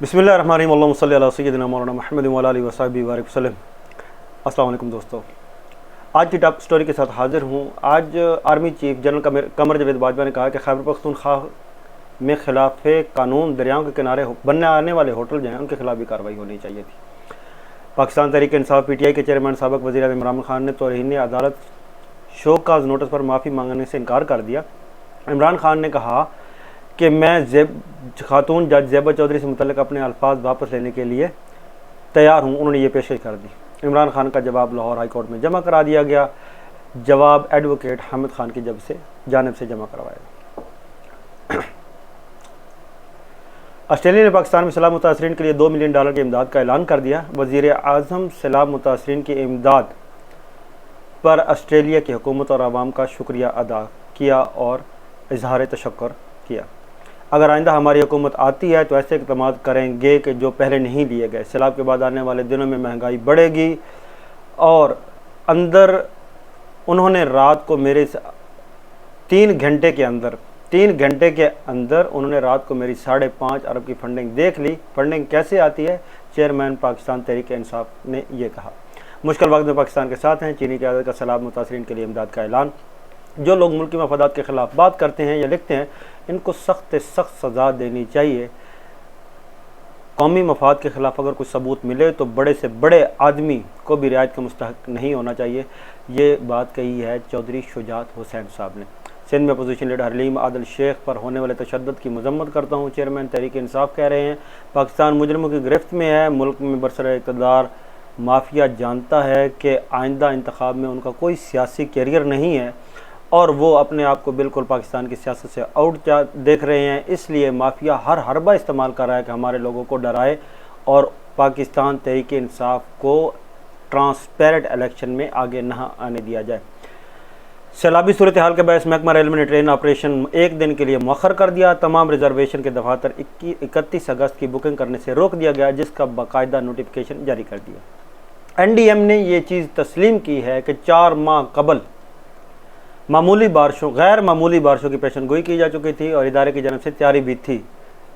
بسم اللہ الرحمن الرحیم، اللہم صلی علی سیدنا مولانا محمد و علیہ وصحبہ وبارک وسلم۔ السلام علیکم دوستو، آج کی ٹاپ سٹوری کے ساتھ حاضر ہوں۔ آج army chief general Qamar Javed Bajwa نے کہا کہ خیبر پختونخوا میں خلاف قانون دریاؤں کے کنارے بننے آنے والے ہوٹل جو ہیں ان کے خلاف بھی کارروائی ہونی چاہیے تھی۔ Pakistan Tehreek Insaf P T I کے چیئرمین سابق وزیر اعظم عمران خان نے توہین عدالت شو کاز نوٹس پر معافی مانگنے سے انکار کر دیا۔ عمران خان نے کہا کہ میں خاتون جج زیبا چودھری سے متعلق اپنے الفاظ واپس لینے کے لیے تیار ہوں۔ انہوں نے یہ پیشکش کر دی۔ عمران خان کا جواب لاہور ہائی کورٹ میں جمع کرا دیا گیا۔ جواب ایڈوکیٹ حامد خان کی جانب سے جمع کروایا گیا۔ آسٹریلیا نے پاکستان میں سیلاب متاثرین کے لیے $2 ملین کی امداد کا اعلان کر دیا۔ وزیر اعظم سیلاب متاثرین کی امداد پر آسٹریلیا کی حکومت اور عوام کا شکریہ ادا کیا اور اظہار تشکر کیا۔ اگر آئندہ ہماری حکومت آتی ہے تو ایسے اقدامات کریں گے کہ جو پہلے نہیں لیے گئے۔ سیلاب کے بعد آنے والے دنوں میں مہنگائی بڑھے گی اور انہوں نے رات کو میرے 3 گھنٹے کے اندر انہوں نے رات کو میری 5.5 ارب کی فنڈنگ دیکھ لی۔ فنڈنگ کیسے آتی ہے؟ چیئرمین پاکستان تحریک انصاف نے یہ کہا۔ مشکل وقت میں پاکستان کے ساتھ ہیں۔ چینی قیادت کا سیلاب متاثرین کے لیے امداد کا اعلان۔ جو لوگ ملکی مفادات کے خلاف بات کرتے ہیں یا لکھتے ہیں ان کو سخت سزا دینی چاہیے۔ قومی مفاد کے خلاف اگر کوئی ثبوت ملے تو بڑے سے بڑے آدمی کو بھی رعایت کا مستحق نہیں ہونا چاہیے۔ یہ بات کہی ہے چودھری شجاعت حسین صاحب نے۔ سندھ میں اپوزیشن لیڈر حلیم عادل شیخ پر ہونے والے تشدد کی مذمت کرتا ہوں۔ چیئرمین تحریک انصاف کہہ رہے ہیں پاکستان مجرموں کی گرفت میں ہے۔ ملک میں برسر اقتدار مافیا جانتا ہے کہ آئندہ انتخاب میں ان کا کوئی سیاسی کیریئر نہیں ہے اور وہ اپنے آپ کو بالکل پاکستان کی سیاست سے آؤٹ دیکھ رہے ہیں۔ اس لیے مافیا ہر حربہ استعمال کر رہا ہے کہ ہمارے لوگوں کو ڈرائے اور پاکستان تحریک انصاف کو ٹرانسپیرنٹ الیکشن میں آگے نہ آنے دیا جائے۔ سیلابی صورتحال کے باعث محکمہ ریلوے نے ٹرین آپریشن 1 دن کے لیے مؤخر کر دیا۔ تمام ریزرویشن کے دفاتر 31 اگست کی بکنگ کرنے سے روک دیا گیا، جس کا باقاعدہ نوٹیفیکیشن جاری کر دیا۔ این ڈی ایم نے یہ چیز تسلیم کی ہے کہ 4 ماہ قبل غیر معمولی بارشوں کی پیشن گوئی کی جا چکی تھی اور ادارے کی جانب سے تیاری بھی تھی،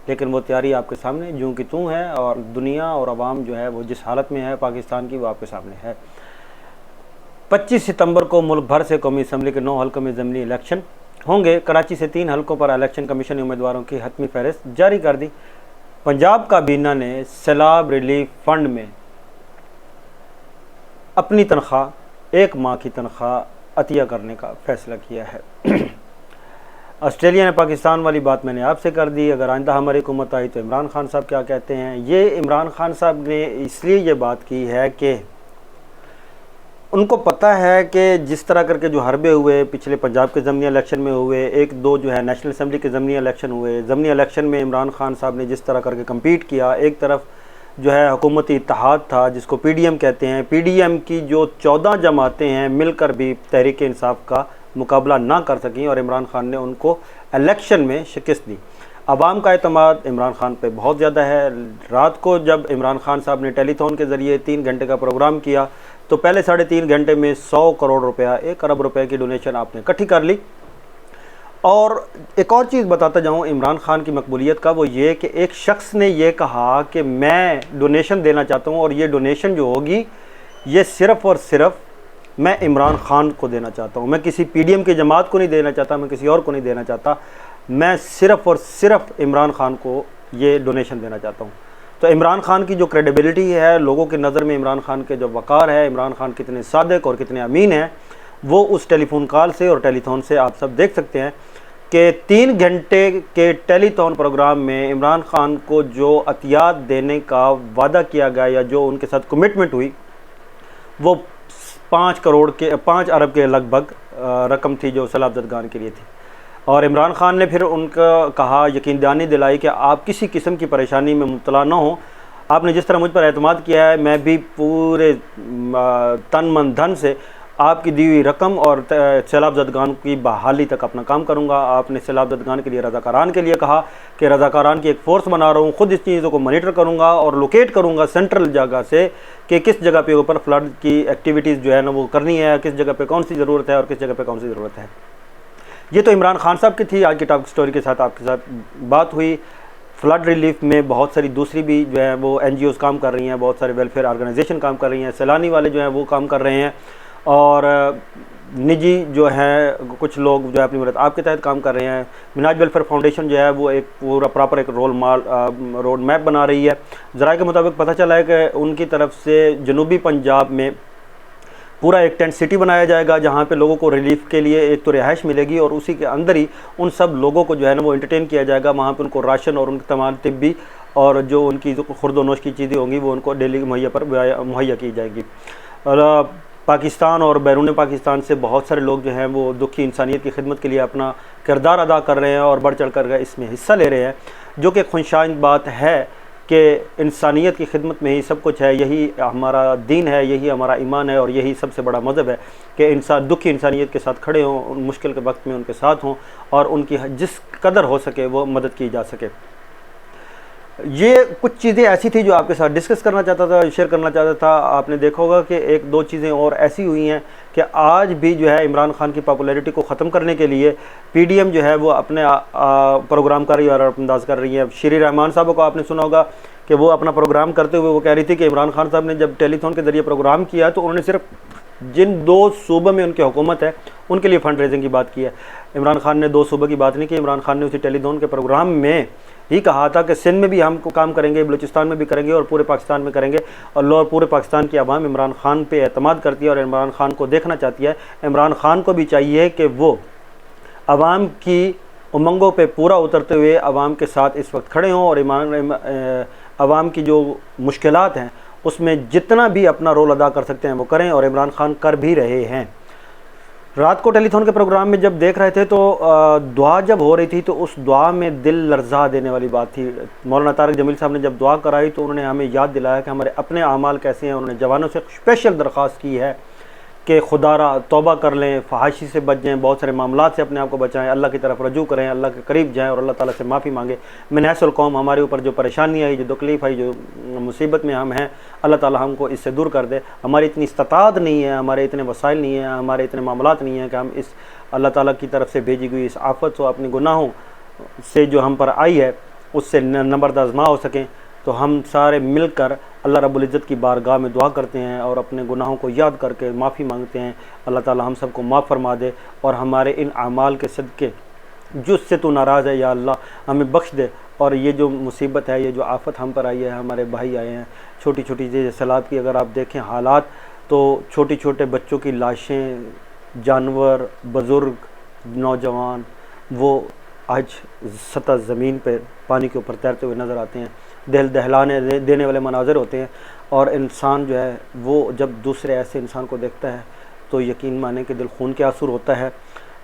لیکن وہ تیاری آپ کے سامنے جوں کی توں ہے اور دنیا اور عوام جو ہے وہ جس حالت میں ہے پاکستان کی وہ آپ کے سامنے ہے۔ 25 ستمبر کو ملک بھر سے قومی اسمبلی کے 9 حلقوں میں ضمنی الیکشن ہوں گے۔ کراچی سے 3 حلقوں پر الیکشن کمیشن نے امیدواروں کی حتمی فہرست جاری کر دی۔ پنجاب کابینہ نے سیلاب ریلیف فنڈ میں اپنی تنخواہ 1 ماہ کی تنخواہ عطیہ کرنے کا فیصلہ کیا ہے۔ آسٹریلیا نے پاکستان والی بات میں نے آپ سے کر دی۔ اگر آئندہ ہماری حکومت آئی تو عمران خان صاحب کیا کہتے ہیں؟ یہ عمران خان صاحب نے اس لیے یہ بات کی ہے کہ ان کو پتہ ہے کہ جس طرح کر کے جو حربے ہوئے پچھلے پنجاب کے ضمنی الیکشن میں ہوئے، 1-2 جو ہے نیشنل اسمبلی کے ضمنی الیکشن ہوئے، ضمنی الیکشن میں عمران خان صاحب نے جس طرح کر کے کمپیٹ کیا، ایک طرف جو ہے حکومتی اتحاد تھا جس کو پی ڈی ایم کہتے ہیں، پی ڈی ایم کی جو 14 جماعتیں ہیں مل کر بھی تحریک انصاف کا مقابلہ نہ کر سکیں اور عمران خان نے ان کو الیکشن میں شکست دی۔ عوام کا اعتماد عمران خان پہ بہت زیادہ ہے۔ رات کو جب عمران خان صاحب نے ٹیلی تھون کے ذریعے 3 گھنٹے کا پروگرام کیا تو پہلے 3.5 گھنٹے میں 100 کروڑ روپیہ 1 ارب روپے کی ڈونیشن آپ نے اکٹھی کر لی۔ اور ایک اور چیز بتاتا جاؤں عمران خان کی مقبولیت کا، وہ یہ کہ ایک شخص نے یہ کہا کہ میں ڈونیشن دینا چاہتا ہوں اور یہ ڈونیشن جو ہوگی یہ صرف اور صرف میں عمران خان کو دینا چاہتا ہوں، میں کسی پی ڈی ایم کی جماعت کو نہیں دینا چاہتا، میں کسی اور کو نہیں دینا چاہتا، میں صرف اور صرف عمران خان کو یہ ڈونیشن دینا چاہتا ہوں۔ تو عمران خان کی جو کریڈیبلٹی ہے لوگوں کی نظر میں، عمران خان کے جو وقار ہے، عمران خان کتنے صادق اور کتنے امین ہیں، وہ اس ٹیلی فون کال سے اور ٹیلی تھون سے آپ سب دیکھ سکتے ہیں کہ 3 گھنٹے کے ٹیلی تھون پروگرام میں عمران خان کو جو عطیات دینے کا وعدہ کیا گیا یا جو ان کے ساتھ کمٹمنٹ ہوئی وہ 5 ارب کے لگ بھگ رقم تھی جو سیلاب زدگان کے لیے تھی۔ اور عمران خان نے پھر ان کا کہا، یقین دہانی دلائی کہ آپ کسی قسم کی پریشانی میں مبتلا نہ ہوں، آپ نے جس طرح مجھ پر اعتماد کیا ہے میں بھی پورے تن من دھن سے آپ کی دی ہوئی رقم اور سیلاب زدگان کی بحالی تک اپنا کام کروں گا۔ آپ نے سیلاب زدگان کے لیے رضاکاران کے لیے کہا کہ رضاکاران کی ایک فورس بنا رہا ہوں، خود اس چیزوں کو مانیٹر کروں گا اور لوکیٹ کروں گا سینٹرل جگہ سے کہ کس جگہ پہ اوپر فلڈ کی ایکٹیویٹیز جو ہے نا وہ کرنی ہے، کس جگہ پہ کون سی ضرورت ہے اور کس جگہ پہ کون سی ضرورت ہے۔ یہ تو عمران خان صاحب کی تھی۔ آج کی ٹاپ سٹوری کے ساتھ آپ کے ساتھ بات ہوئی۔ فلڈ ریلیف میں بہت ساری دوسری بھی جو ہے وہ NGOs کام کر رہی ہیں، بہت سارے ویلفیئر آرگنائزیشن کام کر رہی ہیں، سیلانی والے جو ہیں وہ کام کر رہے ہیں، اور نجی جو ہے کچھ لوگ جو ہے اپنی مدد آپ کے تحت کام کر رہے ہیں۔ مناج ویلفیئر فاؤنڈیشن جو ہے وہ ایک پورا پراپر ایک روڈ میپ بنا رہی ہے۔ ذرائع کے مطابق پتہ چلا ہے کہ ان کی طرف سے جنوبی پنجاب میں پورا ایک ٹینٹ سٹی بنایا جائے گا، جہاں پہ لوگوں کو ریلیف کے لیے ایک تو رہائش ملے گی، اور اسی کے اندر ہی ان سب لوگوں کو جو ہے نا وہ انٹرٹین کیا جائے گا۔ وہاں پہ ان کو راشن اور ان کی تمام طبی اور جو ان کی خورد و نوش کی چیزیں ہوں گی وہ ان کو ڈیلی مہیا کی جائے گی۔ اور پاکستان اور بیرون پاکستان سے بہت سارے لوگ جو ہیں وہ دکھی انسانیت کی خدمت کے لیے اپنا کردار ادا کر رہے ہیں اور بڑھ چڑھ کر اس میں حصہ لے رہے ہیں، جو کہ خوشائند بات ہے کہ انسانیت کی خدمت میں ہی سب کچھ ہے۔ یہی ہمارا دین ہے، یہی ہمارا ایمان ہے، اور یہی سب سے بڑا مذہب ہے کہ انسان دکھی انسانیت کے ساتھ کھڑے ہوں، ان مشکل کے وقت میں ان کے ساتھ ہوں، اور ان کی جس قدر ہو سکے وہ مدد کی جا سکے۔ یہ کچھ چیزیں ایسی تھی جو آپ کے ساتھ ڈسکس کرنا چاہتا تھا، شیئر کرنا چاہتا تھا۔ آپ نے دیکھا ہوگا کہ ایک دو چیزیں اور ایسی ہوئی ہیں کہ آج بھی جو ہے عمران خان کی پاپولیرٹی کو ختم کرنے کے لیے PDM جو ہے وہ اپنے پروگرام کر رہی ہے اور انداز کر رہی ہے۔ شیری رحمان صاحب کو آپ نے سنا ہوگا کہ وہ اپنا پروگرام کرتے ہوئے وہ کہہ رہی تھی کہ عمران خان صاحب نے جب ٹیلی تھون کے ذریعے پروگرام کیا تو انہوں نے صرف جن 2 صوبوں میں ان کی حکومت ہے ان کے لیے فنڈ ریزنگ کی بات کی ہے۔ عمران خان نے 2 صوبوں کی بات نہیں کی، عمران خان نے اسی ٹیلی تھون کے پروگرام میں ہی کہا تھا کہ سندھ میں بھی ہم کو کام کریں گے، بلوچستان میں بھی کریں گے، اور پورے پاکستان میں کریں گے، اور پورے پاکستان کی عوام عمران خان پہ اعتماد کرتی ہے اور عمران خان کو دیکھنا چاہتی ہے۔ عمران خان کو بھی چاہیے کہ وہ عوام کی امنگوں پہ پورا اترتے ہوئے عوام کے ساتھ اس وقت کھڑے ہوں، اور عوام کی جو مشکلات ہیں اس میں جتنا بھی اپنا رول ادا کر سکتے ہیں وہ کریں، اور عمران خان کر بھی رہے ہیں۔ رات کو ٹیلی تھون کے پروگرام میں جب دیکھ رہے تھے تو دعا جب ہو رہی تھی تو اس دعا میں دل لرزا دینے والی بات تھی۔ مولانا طارق جمیل صاحب نے جب دعا کرائی تو انہوں نے ہمیں یاد دلایا کہ ہمارے اپنے اعمال کیسے ہیں۔ انہوں نے جوانوں سے اسپیشل درخواست کی ہے کہ خدا را توبہ کر لیں، فحاشی سے بچ جائیں، بہت سارے معاملات سے اپنے آپ کو بچائیں، اللہ کی طرف رجوع کریں، اللہ کے قریب جائیں اور اللہ تعالیٰ سے معافی مانگیں۔ من حیث القوم ہمارے اوپر جو پریشانی آئی، جو تکلیف آئی، جو مصیبت میں ہم ہیں، اللہ تعالیٰ ہم کو اس سے دور کر دے۔ ہماری اتنی استطاعت نہیں ہے، ہمارے اتنے وسائل نہیں ہیں، ہمارے اتنے معاملات نہیں ہیں کہ ہم اس اللہ تعالیٰ کی طرف سے بھیجی گئی اس آفت کو، اپنے گناہوں سے جو ہم پر آئی ہے اس سے نبردآزما ہو سکیں۔ تو ہم سارے مل کر اللہ رب العزت کی بارگاہ میں دعا کرتے ہیں اور اپنے گناہوں کو یاد کر کے معافی مانگتے ہیں۔ اللہ تعالیٰ ہم سب کو معاف فرما دے، اور ہمارے ان اعمال کے صدقے جس سے تو ناراض ہے یا اللہ ہمیں بخش دے۔ اور یہ جو مصیبت ہے، یہ جو آفت ہم پر آئی ہے، ہمارے بھائی آئے ہیں، چھوٹی چھوٹی چیزیں سیلاب کی اگر آپ دیکھیں حالات تو چھوٹی چھوٹے بچوں کی لاشیں، جانور، بزرگ، نوجوان وہ آج سطح زمین پہ پانی کے اوپر تیرتے ہوئے نظر آتے ہیں۔ دل دہلانے دینے والے مناظر ہوتے ہیں، اور انسان جو ہے وہ جب دوسرے ایسے انسان کو دیکھتا ہے تو یقین مانیں کہ دل خون کے آنسو ہوتا ہے۔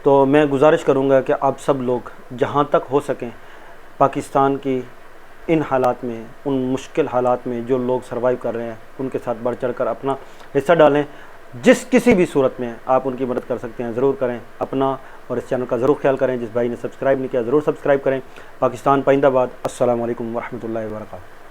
تو میں گزارش کروں گا کہ آپ سب لوگ جہاں تک ہو سکیں پاکستان کی ان حالات میں، ان مشکل حالات میں جو لوگ سروائیو کر رہے ہیں ان کے ساتھ بڑھ چڑھ کر اپنا حصہ ڈالیں۔ جس کسی بھی صورت میں آپ ان کی مدد کر سکتے ہیں ضرور کریں۔ اپنا اور اس چینل کا ضرور خیال کریں۔ جس بھائی نے سبسکرائب نہیں کیا ضرور سبسکرائب کریں۔ پاکستان پائندہ باد۔ السلام علیکم ورحمۃ اللہ وبرکاتہ۔